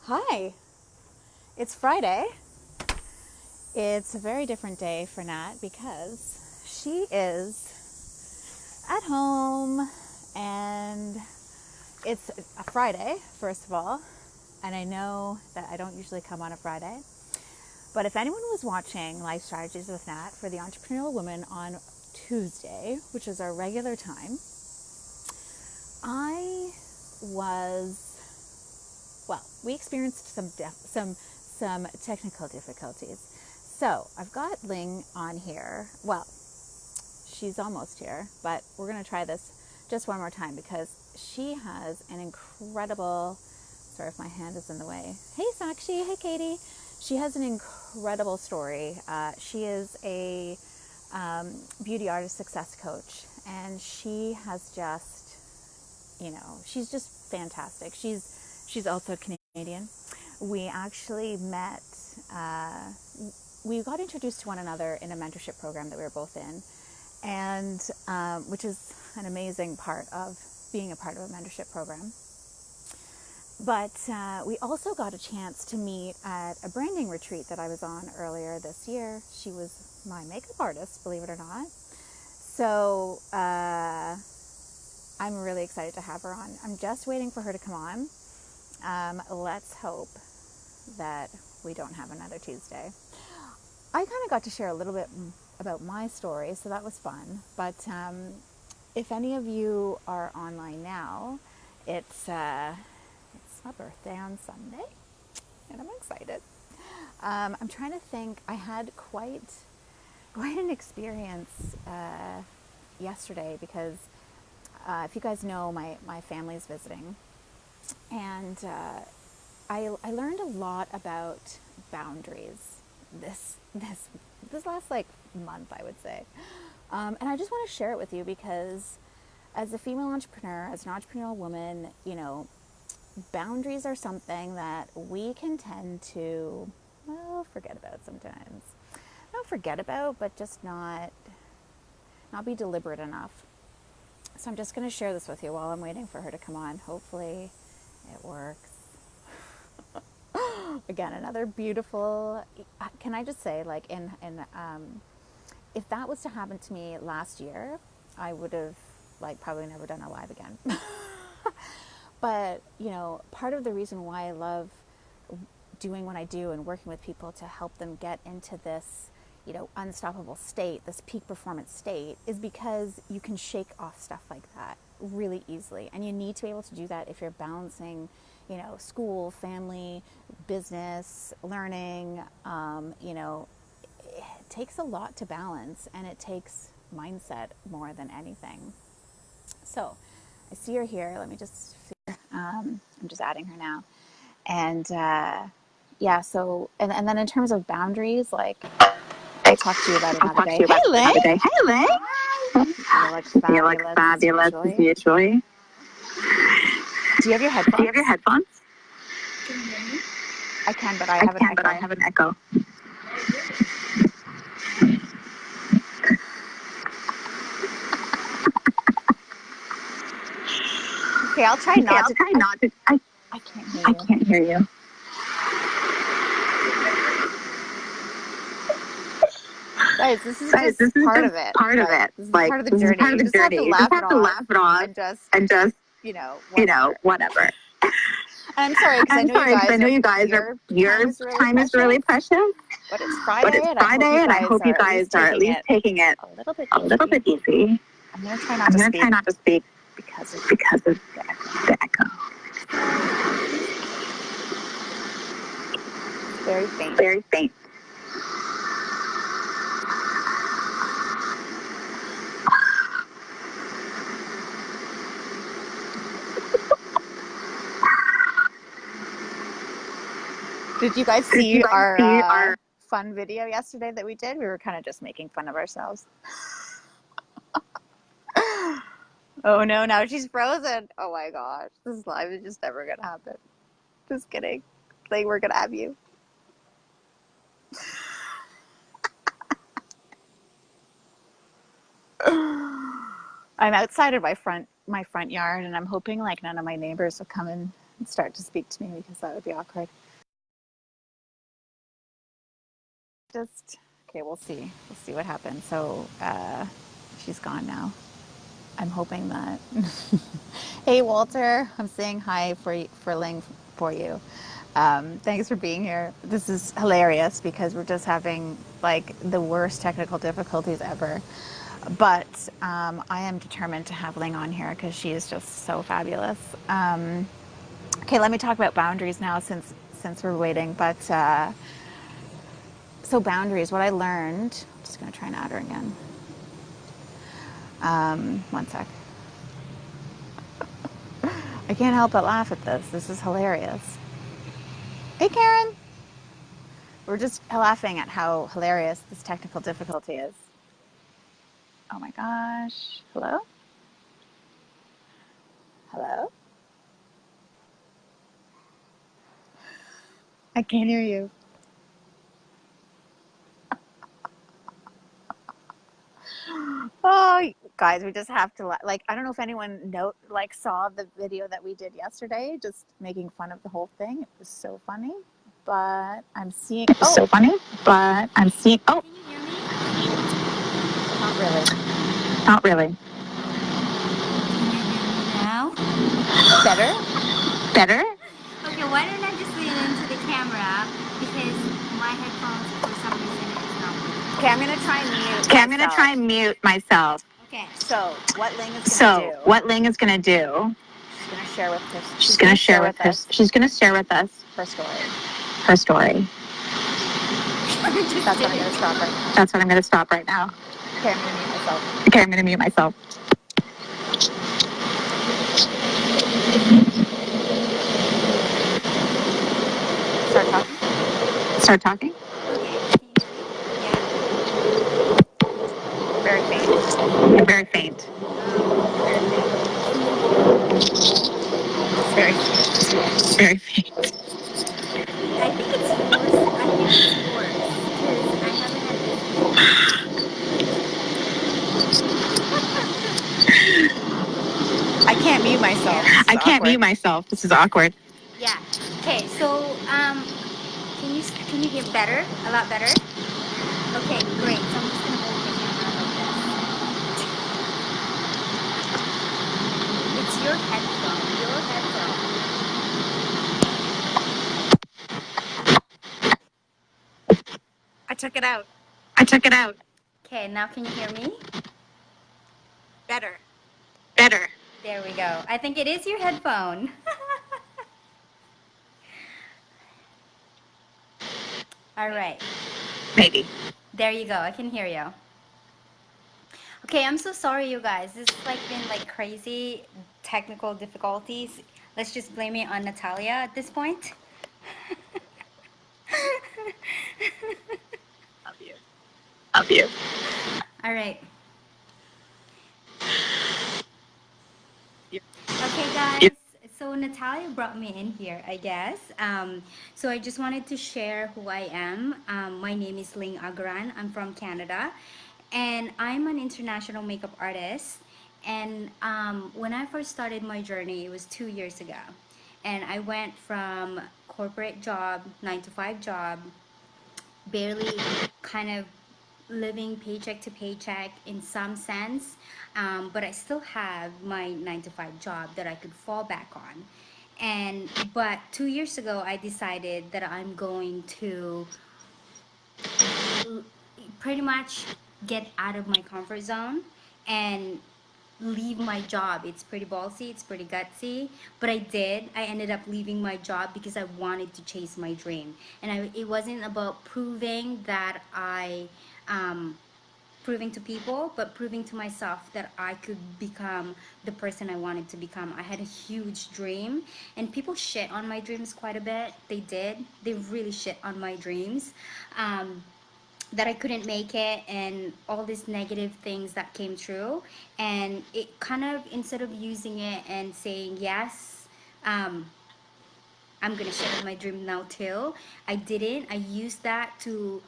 Hi, it's Friday. It's a very different day for Nat because she is at home and it's a Friday, first of all. And I know that I don't usually come on a Friday. But if anyone was watching Life Strategies with Nat for the Entrepreneurial Woman on Tuesday, which is our regular time, I was, well, we experienced some technical difficulties. So I've got Ling on here. Well, she's almost here, but we're going to try this just one more time because she has an incredible, sorry if my hand is in the way. Hey Sakshi, hey Katie. She has an incredible story. She is a beauty artist success coach, and she has just, she's just fantastic. She's also Canadian. We actually met, we got introduced to one another in a mentorship program that we were both in, and which is an amazing part of being a part of a mentorship program. But we also got a chance to meet at a branding retreat that I was on earlier this year. She was my makeup artist, believe it or not. So I'm really excited to have her on. I'm just waiting for her to come on. Let's hope that we don't have another Tuesday. I kind of got to share a little bit about my story, so that was fun. But if any of you are online now, it's my birthday on Sunday, and I'm excited. I'm trying to think. I had quite an experience yesterday because if you guys know, my family's visiting, and I learned a lot about boundaries this last like month, I would say, and I just want to share it with you because as a female entrepreneur, as an entrepreneurial woman, boundaries are something that we can tend to, well, forget about sometimes. Not forget about, but just not be deliberate enough. So I'm just going to share this with you while I'm waiting for her to come on. Hopefully it works. Again, another beautiful, can I just say, like, if that was to happen to me last year, I would have, like, probably never done a live again. But, part of the reason why I love doing what I do and working with people to help them get into this, unstoppable state, this peak performance state, is because you can shake off stuff like that really easily. And you need to be able to do that if you're balancing, school, family, business, learning. It takes a lot to balance, and it takes mindset more than anything. So I see her here. Let me just I'm just adding her now. And yeah, so, and then in terms of boundaries, like, I'll talk to you about it another day. Hey, Lynn! Hey, Ling! You look You look fabulous as fabulous as usually. usually. Do you have your headphones? Do you have your headphones? Can you hear me? I can, but I I have an can, echo. but I have an echo. Okay, I'll try not to. I can't hear I you. can't hear you. Guys, this is Guys, just this is part just of it. part of Like, it. this is Like, part of the this is journey. part of You the just have journey. to You just laugh it have to off laugh it off and just, and just, whatever. whatever. And I'm sorry, because I'm sorry, because I know you guys your your time is really precious, but it's but Friday, it's and I hope Friday, you and I guys hope you are at guys least are at taking least it taking it a little bit a little easy. bit easy. I'm going to try I'm going to try not to speak because of the echo. very faint. Very faint. Did you guys Did you see guys see our fun video yesterday that we did? We were kind of just making fun of ourselves. Oh no, now she's frozen. Oh my gosh, this live is just never gonna happen. Just kidding. Like, we're gonna have you. I'm outside of my front yard, and I'm hoping like none of my neighbors will come and start to speak to me because that would be awkward. Just okay. We'll see. We'll see what happens. So she's gone now. I'm hoping that. Hey Walter, I'm saying hi for Ling for you. Thanks for being here. This is hilarious because we're just having like the worst technical difficulties ever. But I am determined to have Ling on here because she is just so fabulous. Okay, let me talk about boundaries now since we're waiting. But so boundaries, what I learned. I'm just gonna try and add her again. One sec. I can't help but laugh at this. This is hilarious. Hey, Karen. We're just laughing at how hilarious this technical difficulty is. Oh my gosh. Hello? Hello? I can't hear you. Oh, guys, we just have to like. I don't know if anyone saw the video that we did yesterday, just making fun of the whole thing. It was so funny, but I'm seeing. It was so funny, but I'm seeing. Oh, Not really. not really. Now? Better? Better? Okay, why don't I just lean into the camera because my headphones for some reason it's not working. Okay, I'm gonna try and mute. Okay, I'm gonna try and mute myself. Okay. So what Ling is gonna do? What Ling is gonna do? She's gonna share with us. She's gonna share with us. She's gonna share with us her story. her story. That's what I'm gonna stop right now. That's what I'm gonna stop right now. Okay, I'm gonna mute myself. Okay, I'm gonna mute myself. Start talking. Start talking. Okay, can you hear me? Yeah. Very faint. You're very faint. Can you hear me? Very faint. Very faint. I think it's yours. I think it's yours because I haven't had this issue. I can't mute myself. Yeah. I can't mute myself. This is awkward. Yeah. Okay, so can you hear better? A lot better? Okay, great. So I'm just gonna hold the camera like this. It's your headphone. Your headphone. I took it out. I took it out. Okay, now can you hear me? Better. Better. There we go. I think it is your headphone. All right. Maybe. There you go. I can hear you. Okay, I'm so sorry, you guys. This has been crazy technical difficulties. Let's just blame it on Natalia at this point. Love you. Love you. All right. Okay, guys. So Natalia brought me in here, I guess. So I just wanted to share who I am. My name is Ling Agaran. I'm from Canada, and I'm an international makeup artist. And when I first started my journey, it was 2 years ago, and I went from corporate job, 9 to 5 job, barely kind of living paycheck to paycheck in some sense, but I still have my 9 to 5 job that I could fall back on. But 2 years ago, I decided that I'm going to pretty much get out of my comfort zone and leave my job. It's pretty ballsy, it's pretty gutsy, but I did. I ended up leaving my job because I wanted to chase my dream. And it wasn't about proving that proving to people, but proving to myself that I could become the person I wanted to become. I had a huge dream, and people shit on my dreams quite a bit. They did. They really shit on my dreams. That I couldn't make it and all these negative things that came true, and it kind of, instead of using it and saying yes, I'm gonna share my dream now too, I didn't. I used that to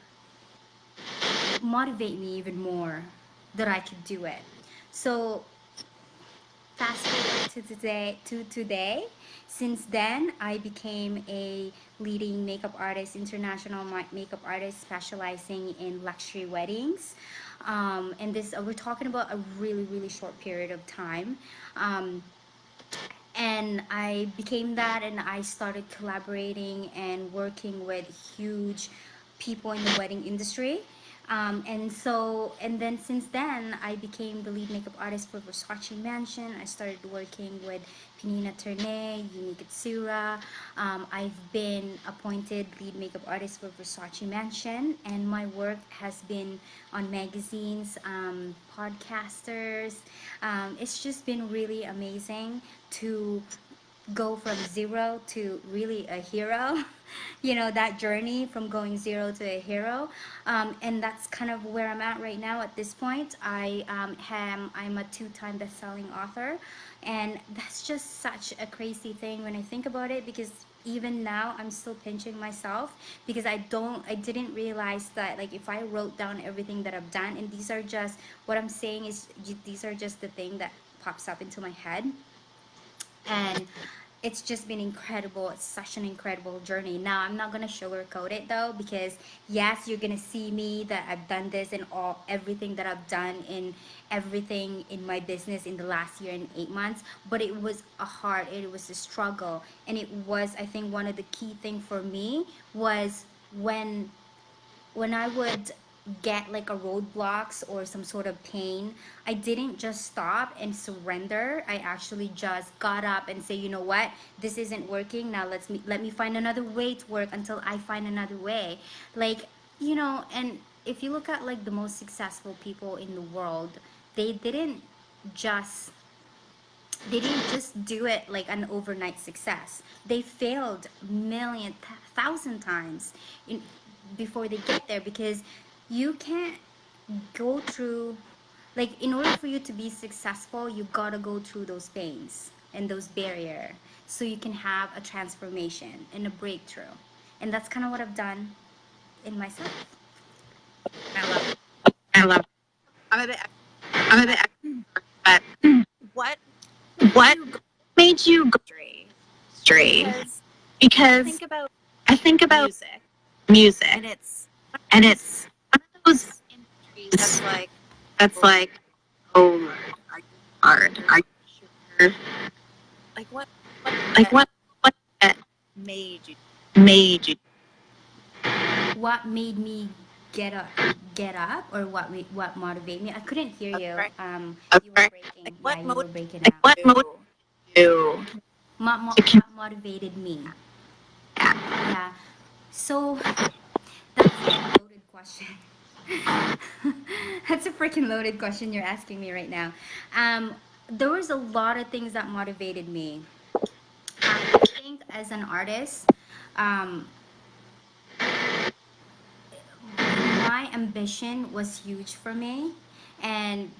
motivate me even more that I could do it. So fast forward to today. Since then, I became a leading makeup artist, international makeup artist specializing in luxury weddings. And this we're talking about a really, really short period of time. Um, and I became that, and I started collaborating and working with huge people in the wedding industry. And then since then, I became the lead makeup artist for Versace Mansion. I started working with Pinina Ternay, Unique Itsura. I've been appointed lead makeup artist for Versace Mansion, and my work has been on magazines, podcasters. It's just been really amazing to go from zero to really a hero. You know, that journey from going zero to a hero. And that's kind of where I'm at right now at this point. I'm a two-time best-selling author, and that's just such a crazy thing when I think about it, because even now I'm still pinching myself, because I didn't realize that, like, if I wrote down everything that I've done, and these are just what I'm saying is these are just the thing that pops up into my head. And it's just been incredible. It's such an incredible journey. Now, I'm not gonna sugarcoat it though, because yes, you're gonna see me that I've done this, and all everything that I've done in everything in my business in the last year and 8 months. But it was a struggle, and it was, I think, one of the key thing for me was when I would get like a roadblocks or some sort of pain, I didn't just stop and surrender. I actually just got up and say, you know what, this isn't working. Now let me find another way to work until I find another way. Like, and if you look at like the most successful people in the world, they didn't just they didn't just do it like an overnight success. They failed million, thousand times in, before they get there, because you can't go through, like, in order for you to be successful, you gotta go through those pains and those barriers, so you can have a transformation and a breakthrough. And that's kind of what I've done in myself. I love it. I love it. I'm a bit, I'm a bit, but What what you go made you go history? history? Because I Because think about I think about music, music, and it's and it's one of those that's industries like, that's oh, like, oh, are you hard. sure? Are you sure? Like what Like that what made you? made you? What made me get up, or what motivated me? I couldn't hear That's you. right. You were Okay. Like breaking. Yeah, what you were motivated breaking Like out. what motivated you? you to What motivated me? that? Yeah. So that's a loaded question. That's a freaking loaded question you're asking me right now. Um, there was a lot of things that motivated me. I think as an artist, um, my ambition was huge for me, and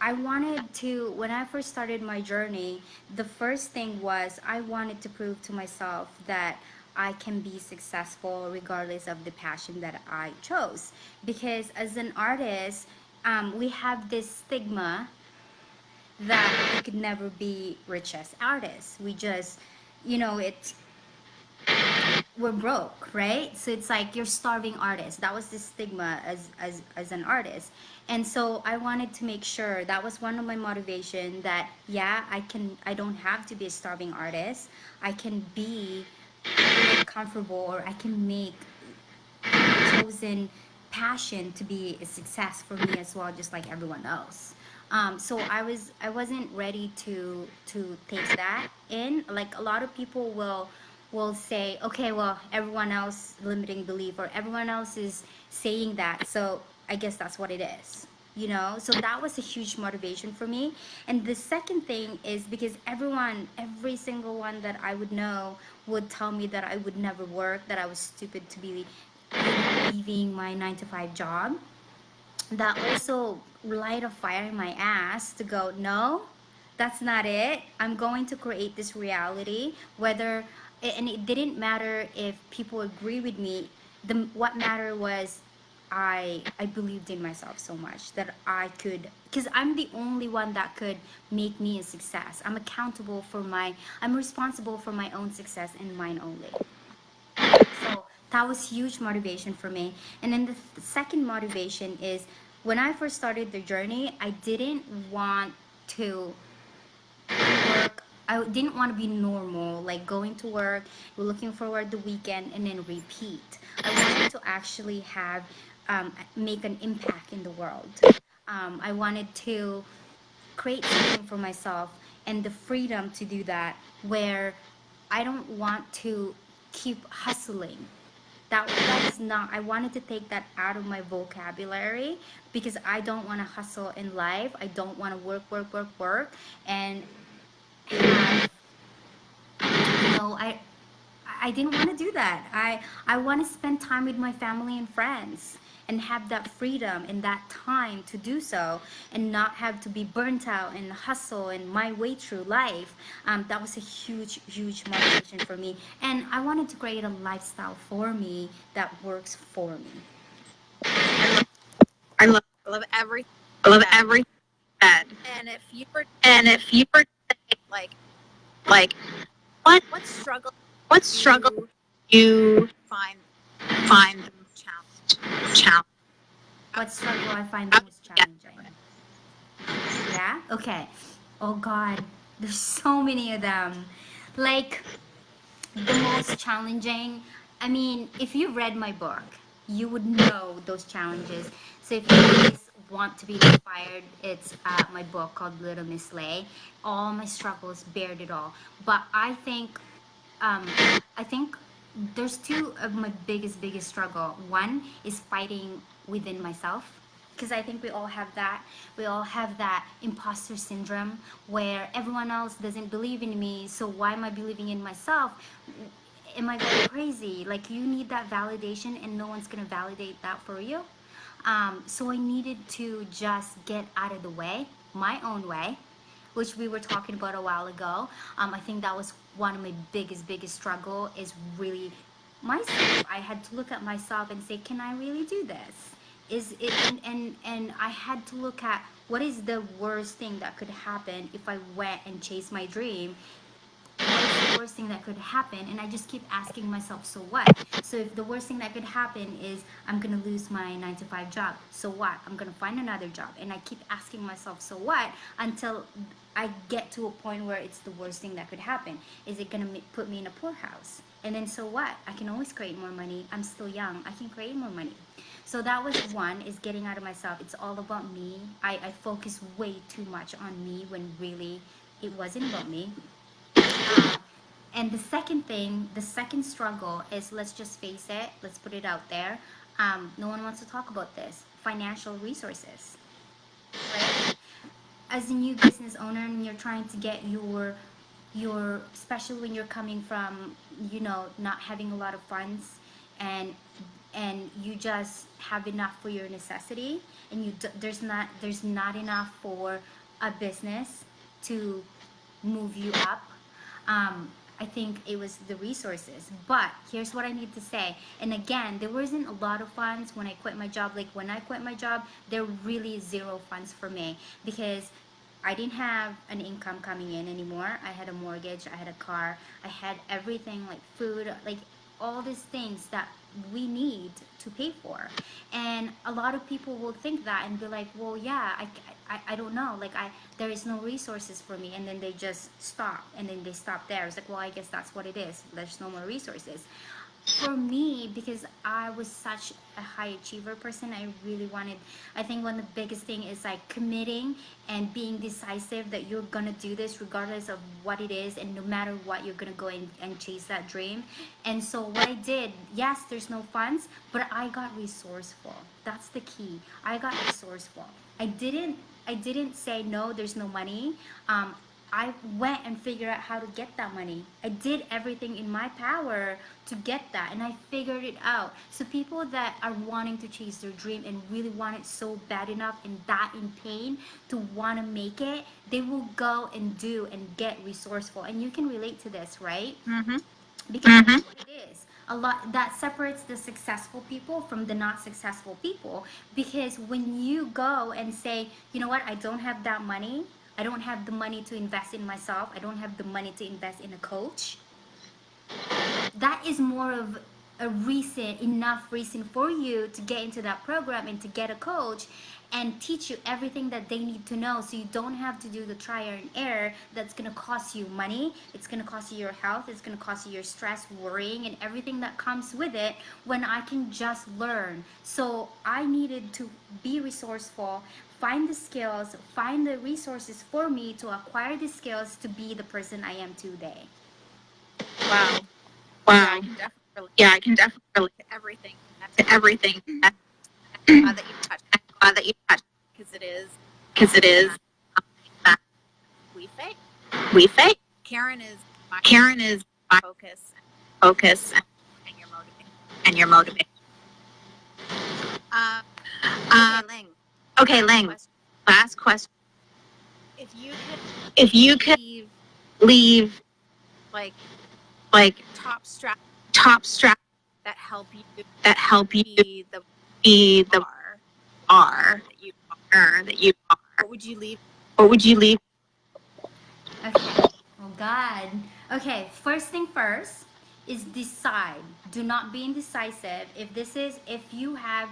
I wanted to, when I first started my journey, the first thing was I wanted to prove to myself that I can be successful regardless of the passion that I chose. Because as an artist, we have this stigma that we could never be rich as artists. We just, it's we're broke, right? So it's like you're starving artist. That was the stigma as an artist. And so I wanted to make sure, that was one of my motivation, that yeah, I don't have to be a starving artist. I can be really comfortable, or I can make my chosen passion to be a success for me as well, just like everyone else. So I wasn't ready to take that in. Like, a lot of people will say, okay, well, everyone else limiting belief, or everyone else is saying that, so I guess that's what it is. So that was a huge motivation for me. And the second thing is because every single one that I would know would tell me that I would never work, that I was stupid to be leaving my 9 to 5 job. That also light a fire in my ass to go, no, that's not it. I'm going to create this reality, and it didn't matter if people agree with me. What mattered was I believed in myself so much that I could, because I'm the only one that could make me a success. I'm responsible for my own success and mine only. So that was huge motivation for me. And then the second motivation is when I first started the journey, I didn't want to work. I didn't want to be normal, like going to work, looking forward the weekend, and then repeat. I wanted to actually have make an impact in the world. I wanted to create something for myself and the freedom to do that, where I don't want to keep hustling. That is not, I wanted to take that out of my vocabulary, because I don't want to hustle in life. I don't want to work and have, I didn't want to do that. I want to spend time with my family and friends and have that freedom and that time to do so, and not have to be burnt out and hustle and my way through life. That was a huge motivation for me, and I wanted to create a lifestyle for me that works for me. I love I love everything I love that. every said. And if you were And if you were like, like, what what struggle struggle you you find find challenging? challenge? What struggle I find the most challenging? Yeah? Okay. Oh God, there's so many of them. Like, the most challenging, I mean, if you read my book, you would know those challenges. So if you guys want to be inspired, it's my book called Little Miss Lay. All my struggles bared it all. But um, I think there's two of my biggest struggle. One is fighting within myself, because I think we all have that. We all have that imposter syndrome where everyone else doesn't believe in me. So why am I believing in myself? Am I going crazy? Like, you need that validation, and no one's gonna validate that for you. So I needed to just get out of the way, my own way, which we were talking about a while ago. I think that was one of my biggest struggle, is really myself. I had to look at myself and say, can I really do this? Is it, and I had to look at what is the worst thing that could happen if I went and chased my dream. What is the worst thing that could happen? And I just keep asking myself, so what? So if the worst thing that could happen is I'm gonna lose my 9 to 5 job, so what? I'm gonna find another job. And I keep asking myself, so what? Until I get to a point where it's the worst thing that could happen. Is it gonna put me in a poorhouse? And then so what? I can always create more money. I'm still young. I can create more money. So that was one, is getting out of myself. It's all about me. I focus way too much on me when really it wasn't about me. Um, and the second thing, the second struggle is, let's just face it, let's put it out there. No one wants to talk about this: financial resources, right? As a new business owner, and you're trying to get especially when you're coming from, not having a lot of funds, and you just have enough for your necessity, and there's not enough for a business to move you up. I think it was the resources. But here's what I need to say. And again, there wasn't a lot of funds when I quit my job. Like, when I quit my job, there really zero funds for me, because I didn't have an income coming in anymore. I had a mortgage, I had a car, I had everything, like food, like all these things that we need to pay for. And a lot of people will think that and be like, well, yeah, I don't know, like, there is no resources for me, and then they just stop, and then they stop there. It's like, well, I guess that's what it is, there's no more resources. For me, because I was such a high achiever person, I really wanted, I think one of the biggest thing is like committing and being decisive that you're gonna do this regardless of what it is, and no matter what, you're gonna go and chase that dream. And so what I did, yes, there's no funds, but I got resourceful. That's the key. I got resourceful. I didn't say no, there's no money. I went and figured out how to get that money. I did everything in my power to get that, and I figured it out. So people that are wanting to chase their dream and really want it so bad enough and that in pain to want to make it, they will go and do and get resourceful. And you can relate to this, right? Mm-hmm. Because that's what it is. A lot that separates the successful people from the not successful people, because when you go and say, you know what, I don't have that money, I don't have the money to invest in myself, I don't have the money to invest in a coach, that is more of a reason, enough reason for you to get into that program and to get a coach and teach you everything that they need to know, so you don't have to do the trial and error that's going to cost you money, it's going to cost you your health, it's going to cost you your stress, worrying, and everything that comes with it, when I can just learn. So I needed to be resourceful, find the skills, find the resources for me to acquire the skills to be the person I am today. Wow. Yeah, I Wow. can definitely relate Yeah, I can definitely relate to everything. to everything. I'm glad that you touched I'm glad that you touched because it is because it something is that that we face. we face. Karen is my Karen is my focus focus and your motivation. and your motivation. Um, Um, okay, Ling. okay, Last Ling. question. Last question. If you could If you could leave leave like like top strategies top strategies that help you that help you be the be the bar are that you that you are, what would you leave? what would you leave? Okay. Oh God. Okay. First thing first is decide. Do not be indecisive. If you have,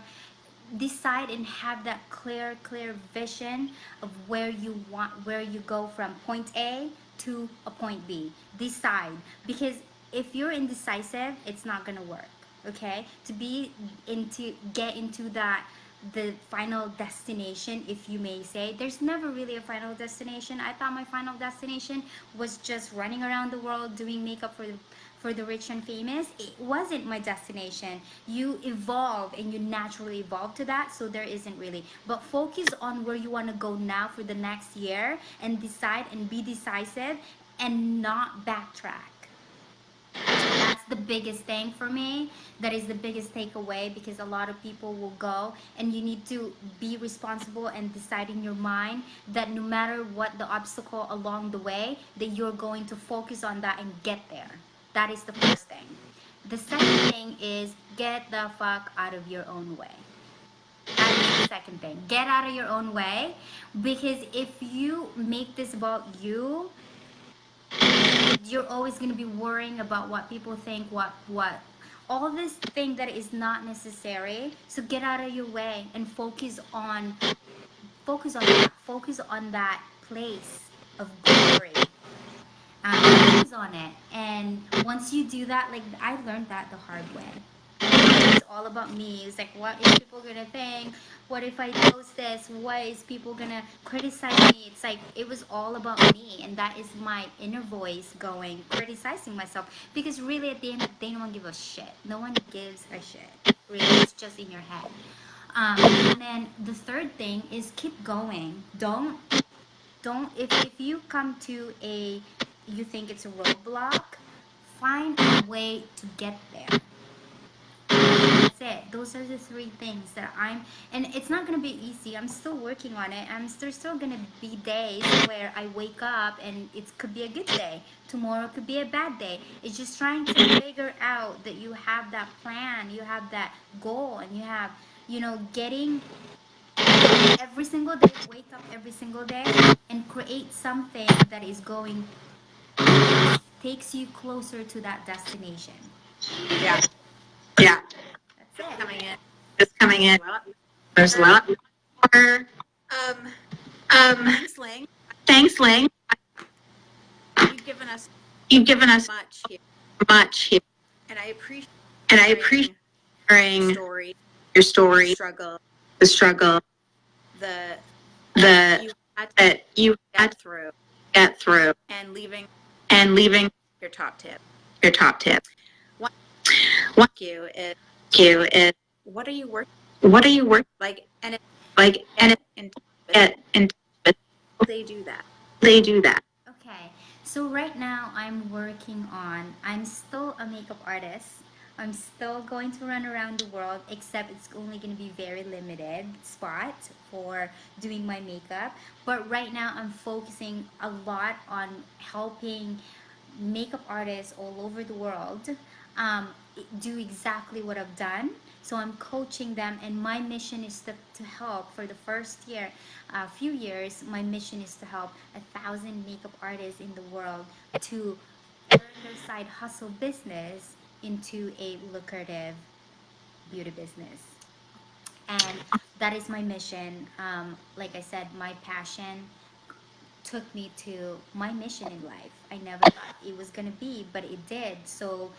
decide and have that clear vision of where you want, where you go from point A to a point B. Decide, because if you're indecisive, it's not gonna work. Okay. To be into, get into that, the final destination, if you may say, there's never really a final destination. I thought my final destination was just running around the world doing makeup for the rich and famous. It wasn't my destination. You evolve and you naturally evolve to that, so there isn't really. But focus on where you want to go now for the next year, and decide and be decisive and not backtrack. That's the biggest thing for me. That is the biggest takeaway, because a lot of people will go, and you need to be responsible and decide in your mind that no matter what the obstacle along the way, that you're going to focus on that and get there. That is the first thing. The second thing is get the fuck out of your own way. That is the second thing. Get out of your own way, because if you make this about you, you're always going to be worrying about what people think, what all this thing that is not necessary. So get out of your way and focus on that place of glory. Focus on it, and once you do that, like I learned that the hard way. It's all about me. It's like, what is people gonna think? What if I post this? What is people gonna criticize me? It's like it was all about me, and that is my inner voice going criticizing myself. Because really, at the end of the day, no one gives a shit. No one gives a shit. Really, it's just in your head. And then the third thing is keep going. Don't if you come to a, you think it's a roadblock, find a way to get there. That's it. Those are the three things that I'm, and it's not gonna be easy. I'm still working on it. There's still gonna be days where I wake up and it could be a good day. Tomorrow could be a bad day. It's just trying to figure out that you have that plan, you have that goal, and you have, getting every single day, wake up every single day and create something that is going, takes you closer to that destination. Yeah, Yeah, That's it. coming in. it's coming in. Well, There's a lot more. um, Um, thanks, Ling. thanks, Ling. You've given us You've given us much here, much here, and I appreciate and I sharing appreciate hearing story, your the story, struggle, the struggle, the the you had to that you had get to through, get through, and leaving and leaving your top tip. your top tip. One One thank you is thank you is what are you working what are you working like, and it like, and get it in touch with get and they do that. they do that. Okay, so right now I'm still a makeup artist. I'm still going to run around the world, except it's only going to be very limited spot for doing my makeup. But right now, I'm focusing a lot on helping makeup artists all over the world, do exactly what I've done. So I'm coaching them, and my mission is to help for the first year, few years. My mission is to help 1,000 makeup artists in the world to turn their side hustle business into a lucrative beauty business. And that is my mission. Like I said, my passion took me to my mission in life. I never thought it was gonna be, but it did. So,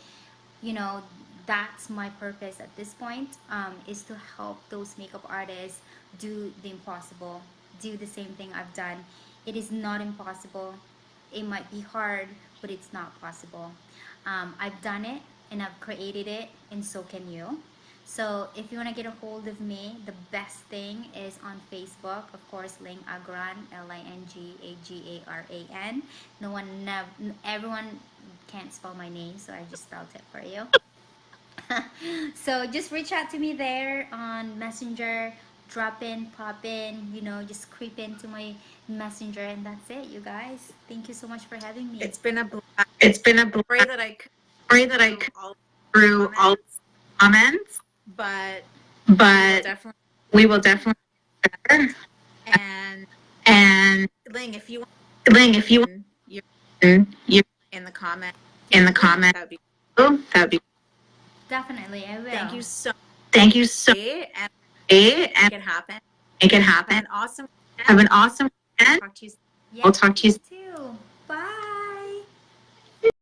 you know, that's my purpose at this point, is to help those makeup artists do the impossible, do the same thing I've done. It is not impossible. It might be hard, but it's not possible. I've done it and I've created it, and so can you. So if you want to get a hold of me, the best thing is on Facebook, of course, Ling Agaran, Lingagaran. No one, everyone can't spell my name, so I just spelled it for you. So just reach out to me there on Messenger, drop in, pop in, just creep into my Messenger, and that's it, you guys. Thank you so much for having me. It's been a blast. It's been a Sorry that I Sorry that I couldn't could all through all comments, comments, but we will but definitely we will definitely and and Ling, if you want Ling, if you your you in the comment, in the comment, that would be that'd be definitely I will. thank you so Thank you so much and much, and make it happen. make it Have happen. an awesome Have an awesome weekend. talk to you soon. We'll talk to you too. Bye.